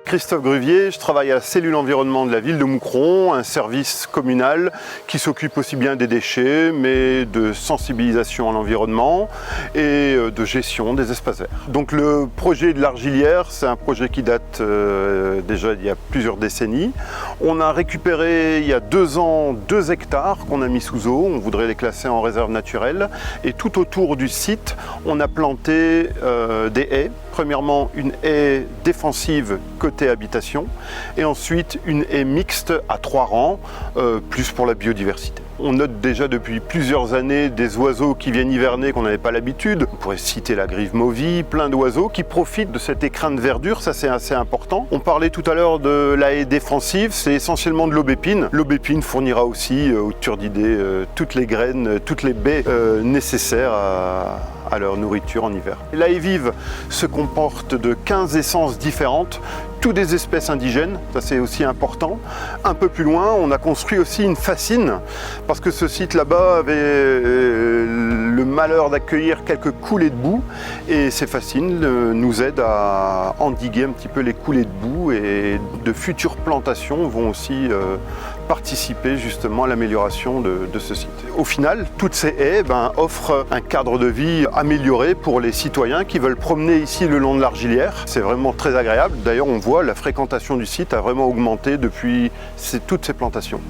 Christophe Gruvier, je travaille à la cellule environnement de la ville de Moucron, un service communal qui s'occupe aussi bien des déchets, mais de sensibilisation à l'environnement et de gestion des espaces verts. Donc le projet de l'Argilière, c'est un projet qui date déjà il y a plusieurs décennies. On a récupéré il y a 2 ans 2 hectares qu'on a mis sous eau, on voudrait les classer en réserve naturelle. Et tout autour du site, on a planté des haies. Premièrement, une haie défensive côté habitation et ensuite une haie mixte à 3 rangs, plus pour la biodiversité. On note déjà depuis plusieurs années des oiseaux qui viennent hiverner qu'on n'avait pas l'habitude. On pourrait citer la grive mauvie, plein d'oiseaux qui profitent de cet écrin de verdure, ça c'est assez important. On parlait tout à l'heure de la haie défensive, c'est essentiellement de l'aubépine. L'aubépine fournira aussi aux turdidés toutes les graines, toutes les baies nécessaires à leur nourriture en hiver. La haie vive se comporte de 15 essences différentes, toutes des espèces indigènes, ça c'est aussi important. Un peu plus loin, on a construit aussi une fascine, parce que ce site là-bas avait le malheur d'accueillir quelques coulées de boue, et ces fascines nous aident à endiguer un petit peu les coulées de boue, et de futures plantations vont aussi participer justement à l'amélioration de ce site. Au final, toutes ces haies offrent un cadre de vie amélioré pour les citoyens qui veulent promener ici le long de l'Argilière. C'est vraiment très agréable. D'ailleurs, on voit la fréquentation du site a vraiment augmenté depuis toutes ces plantations.